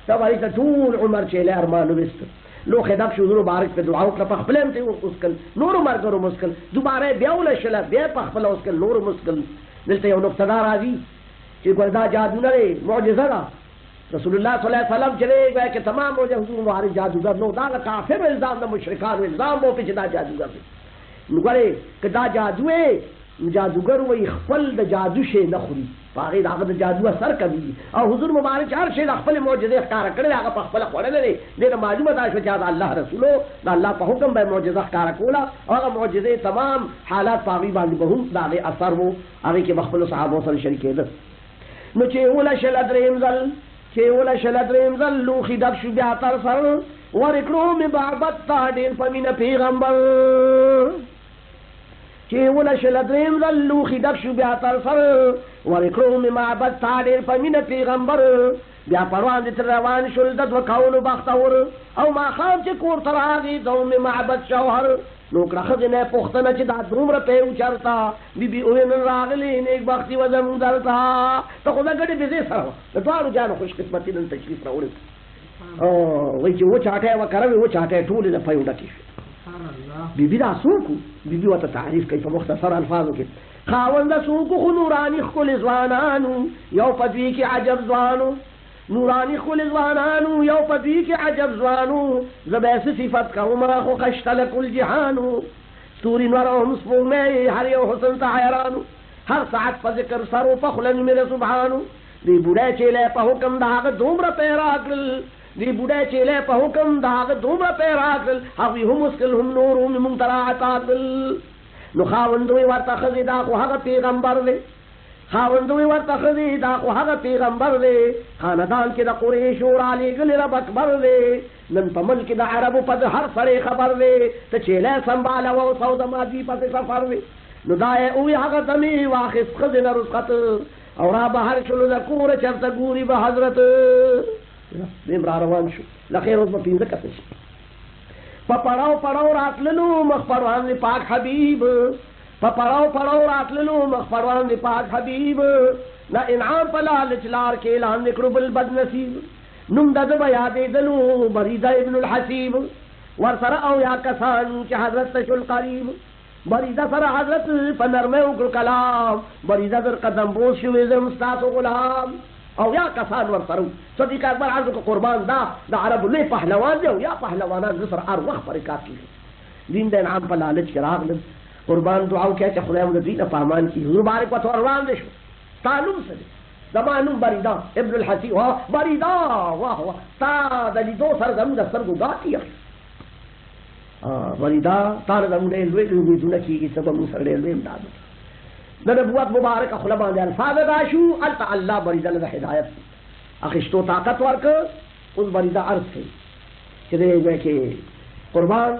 Speaker 2: ته وایي ته ټول عمر چیلی ارمان وویسته لوښې ډک شو حضور مبارک پې دعا وکړه په خپله هم ترې وسکل نورو ملګرو مسکل دوباره یې بیا ولشله بیا یې په خپله وسکل نورو مسکل دلته یو نقطه دا راځي چې ګوره دا جادو نه دی معجزه ده رسول الله صلی الله علیه وسلم چې دی گویا کہ تمام روزه حضور مبارک جادوگر نو دا کافر الزام د مشرکانو الزام وو چې دا جادوگر دی نو ګورې که دا جادو یې جادوگر وایي خپل د جادو شی نه خوري په هغې د هغه د جادو اثر کوي او حضور مبارک هر شی د خپلې معجزې ښکاره کړی هغه په خپله خوړلی دی دې نه معلومه دا شوه چې د الله رسولو د الله په حکم به یې معجزه ښکاره کوله او هغه معجزې تمام حالات په هغې باندې به هم د هغې اثر و هغې کې به خپلو صحابو سره شریکېده نو چې ولشله درېیم ځل لوښي ډک شو بیا تر سر ورکړو مې معبد ته ډېر په مینه پیغمبر چې ولشله درېیم ځل لوښي ډک شو بیا تر سر ورکړو مې معبد ته ډېر په مینه پیغمبر بیا پروان دې تر روان شول د دوه کولو بختور او ماښام چې کور ته راغی د ام معبد شوهر نو کړه ښځې نه یې پوښتنه چې دا دومره پی چېرته بیبي وویل نن راغلې نیک بختي وه زموږ دلته ته خو دا ګډې بېزې سره وه د دواړو جانو خوش قسمتي نن تشریف راوړی وایي چې وچاټی وه کره وې وچاټی ټولې د پیو ډکې شوې بیبي دا څوک و بیبي ورته تعریف کوي په مختصر الفاظو کې خاونده څوک خو نوراني ښکلې ځوانانو یو په دوی کې عجب ځوانو نورانی خل ځوانانو یو په دوی کې عجب ځوانو زه به یې څه صفت کومه خو خشته لک الجهانو ستوري نور او هم سپوږمۍ هر یو حسن ته حیرانو هر ساعت په ذکر سر و په خوله مې د سبحانو دې بوډۍ چیلی په حکم د هغه دومره پیرا کړل دې بوډۍ چیلی په حکم د هغه دومره پیرا کړل هغوی هم وسکل هم نور هم مونږ ته راعطا کړل نو خاوند وی ورته ښځې دا خو هغه پیغمبر دی خاوندوی ورته خدي دا خو هغه پیغمبر دی خاندان کې د قریش او علی ګل رب اکبر دی نن په ملک د عربو په هر سره خبر دی ته چې لا سنباله او سودا ماضی په سفر دی نو دا او هغه دمی واخص خزنه رزقت او را بهر شلو د کور چرته ګوري به حضرت دیم را روان شو لخیر اوس په پینځه کته شي په پړاو راتللو مخ پروان پاک حبیب په پړاو راتللو مخ پروان پاک حبیب نا انعام په لالچ لار کې اعلان نکړو بل بد نصیب نوم د بیا دې دلو بریده ابن الحسیب ورسره او یا کسان چې حضرت شل قریب بریده سره حضرت په نرمه وکړ کلام بریده در قدم بوس شوې زم ستاسو غلام او یا کسان ورسره صدیق اکبر عرض کو قربان دا د عربو لوی پهلوان دی او یا پهلوانان زسر هر وخت برکات کیږي دین د انعام په لالچ کې راغلل قربان دعا وکړه چې خدای موږ دې په امان کې حضور مبارک وته روان دي شو تعلم سره زمانو بریده ابن الحسیب واه بریده واه واه تا د لیدو سره زموږ د سترګو ګاټي بریده تا د زموږ ډېر لوی امیدونه کېږي سبا موږ سره ډېر لوی امداد د نبوت مبارک خله باندې الفاظ دا شو الته الله بریده له هدایت اخیستو طاقت ورکړ اوس بریده عرض کوي چې دې کې قربان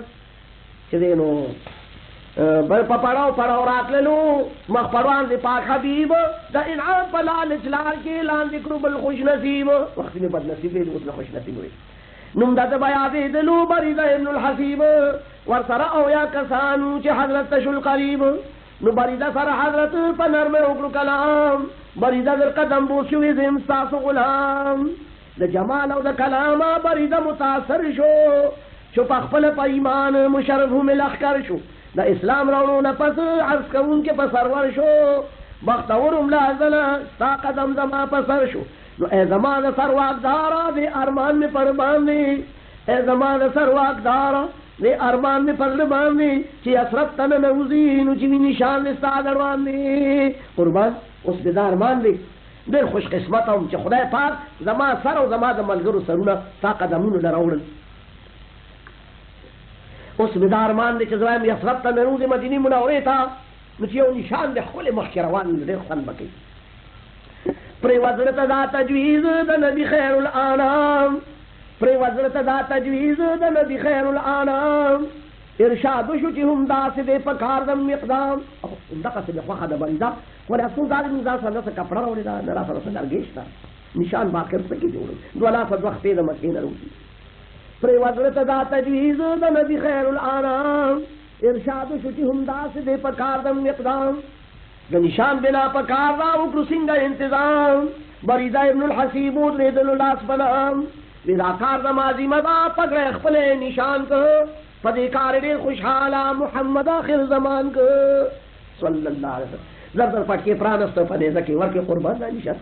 Speaker 2: چې دې نو بل په پړاو راتللو مخ پروان دی پاک حبیب د انعام په لالچ لار کې لاندې کړو بل خوش نصیب وخت می بد نصیب دی اوس خوش نصیب وي نوم د بیا دې دلو بریده ابن الحسیب ورسره او یا کسانو چې حضرت شل قریب نو بریده سره حضرت په نرمه وکړو کلام بریده در قدم بو شوې زم تاسو غلام د جمال او د کلام بریده متاثر شو په خپل په ایمان مشرف ملخ کر شو د اسلام راوړو نه پس عرض کوون کې په سرور شو بختورم لازله ستا قدم زما په سر شو نو ای زما د سر واقدارا د ارمان می پر باندې ای زما د سر واقدارا د ارمان می پر باندې چې اسرت تن نوزي نو چې نشان ستا دروان دي قربان اوس د ارمان دی ډېر خوش قسمت هم چې خدای پاک زما سر او زما د ملګرو سرونه ستا قدمونو له راوړل اوس مې دا ارمان دی چې زه وایم یثرب ته مې روزې مدینې منورې ته نو چې یو نشان دی ښکلې مخکې روان وي ډېر خوند به کوي پرېوت زړه ته دا تجویز د نبي خیر الانام پرېوت زړه ته دا تجویز د نبي خیر الانام ارشاد شو چې هم داسې دی په کار د اقدام همدغسې مې خوښه ده بریده ولې افسوس دا دی موږ ځان سره داسې کپړه راوړې ده نه را سره څه لرګی شته نشان باقر څه کې جوړوي 2 لاسه 2 خپې د مکې نه روځي پرېوت زړه ته دا تجویز د نبي خیر الانام ارشاد شو چې هم داسې دی په کار د اقدام د نشان بنا په کار را وکړو څنګه انتظام بریده ابن الحسیب ودرېدلو لاس په نام دا کار د ماضي مدا پګړی خپلې نشان که په دې کار ډېر خوشحاله محمد آخر زمان که صلی الله علیه وسلم زر زر پټکې پرانسته په نیزه کې ورکې قربان دا نشان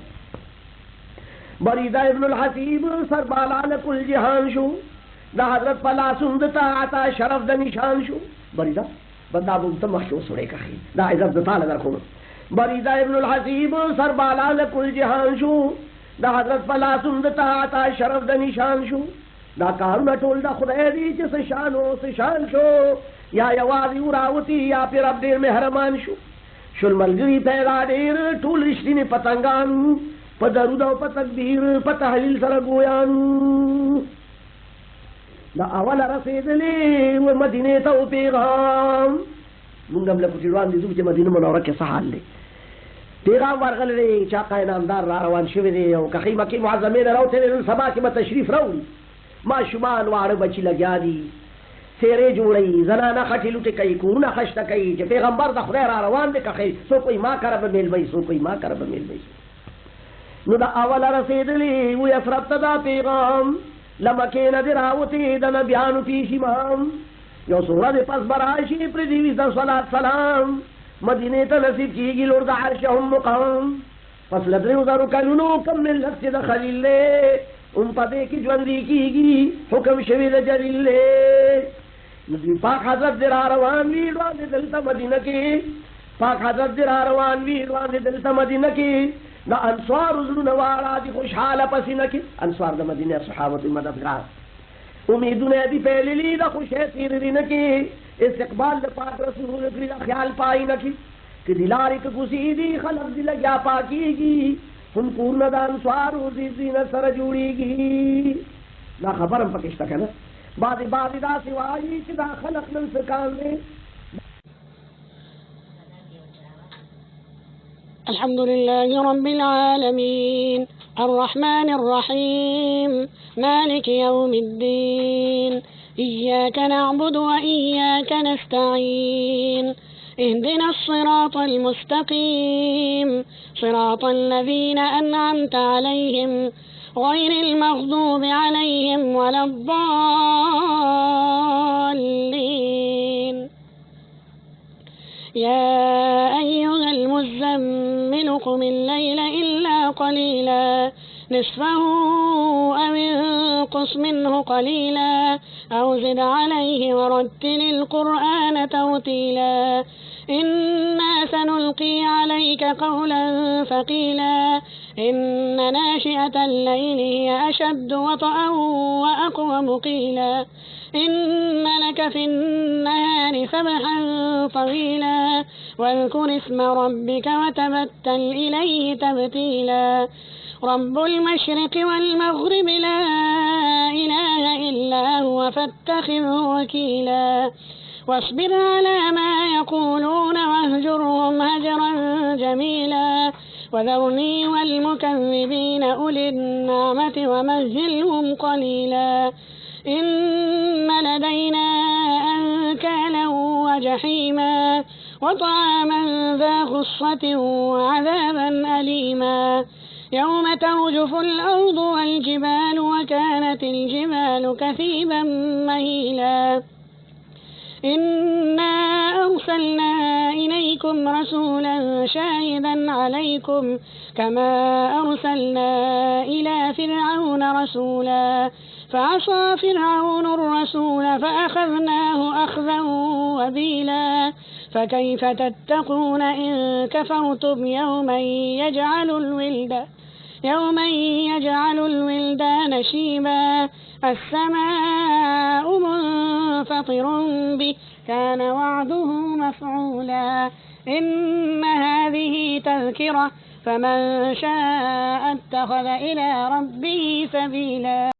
Speaker 2: بریده ابن الحسیب سربالا لکل جهان شو دا حضرت پلاسون د طاعت شرف د نشان شو بریده بندا بولته مخشو سړی کخي دا عزت د تعالی در کوم بریده ابن الحسیب سربالا لکل جهان شو دا حضرت پلاسون د طاعت شرف د نشان شو دا کارونه ټول د خدای دی چې څه شان او څه شان شو یا یوازې وراوتی یا پیر رب ډېر مهربان شو شل ملګري پیدا ډېر ټول رښتینې پتنګان په درود او په تکبیر په تحلیل سره ګویان دا اوله رسېدلې و مدینې ته و پیغام مونږ هم لکه چې روان دي ځو چې مدینه منوره کې څه حال دی پیغام ورغلی دی چا قاینامدار را روان شوی دی او که ښې مکې معظمې نه راوتلی نن سبا کې به تشریف راوړي ماشومان واړه بچي لګیا دي څېرې جوړوي زنانه خټې لوټې کوي کورونه خشته کوي چې پیغمبر د خدای را روان دی که ښې څوک وایي ما کره به میل وایي څوک وایي ما کره به میل وایي نو د اوله رسېدلې وی افرب ته دا پیغام لمکې نه دې راوتې د نبیانو پیش امام یو څو ورځې پس به راشي پرې دې وي د صلات سلام مدینې ته نصیب کېږي لور د عرش هم مقام پس له 3000 کلونو کم ملت چې د خلیل دی هم په دې کې ژوندي کېږي حکم شوي د جلیل دی نو دوی پاک حضرت دې را روان وي وړاندې دلته مدینه کې پاک حضرت دې را روان وي وړاندې دلته مدینه کې دا انصار زړونه واړه دي خوشحاله پسینه کې انصار د مدینه صحابه مددګار امیدونه دي پیللي د خوشې تیرینه کې استقبال د پاک رسول کړي د خیال پای نه کې که دی لاری که کسی دی خلق دی لگیا پاکیگی فنکور ندان سوارو زیزین سر جوڑیگی نا خبرم پکشتا کنا بعضی دا سوائی چی دا خلق من سکان دے.
Speaker 3: الحمد لله رب العالمين الرحمن الرحيم مالك يوم الدين إياك نعبد وإياك نستعين اهدنا الصراط المستقيم صراط الذين أنعمت عليهم غير المغضوب عليهم ولا الضالين. يا أيها المزمل قم الليل إلا قليلا نصفه أو انقص منه قليلا أو زد عليه ورتل القرآن ترتيلا إنا سنلقي عليك قولا ثقيلا إن ناشئة الليل هي أشد وطئا وأقوم قيلا إن لك في النهار سبحا طويلا واذكر اسم ربك وتبتل إليه تبتيلا رب المشرق والمغرب لا إله إلا هو فاتخذه وكيلا واصبر على ما يقولون واهجرهم هجرا جميلا وذرني والمكذبين أولي النعمة ومهلهم قليلا إن لدينا أنكالا وجحيما وطعاما ذا غصة وعذابا أليما يوم ترجف الأرض والجبال وكانت الجبال كثيبا مهيلا إنا أرسلنا إليكم رسولا شاهدا عليكم كما أرسلنا إلى فرعون رسولا فعصى فرعون الرسول فأخذناه أخذا وبيلا فكيف تتقون إن كفرتم يوما يجعل الولدان شيبا السماء منفطر به كان وعده مفعولا إن هذه تذكرة فمن شاء اتخذ إلى ربه سبيلا.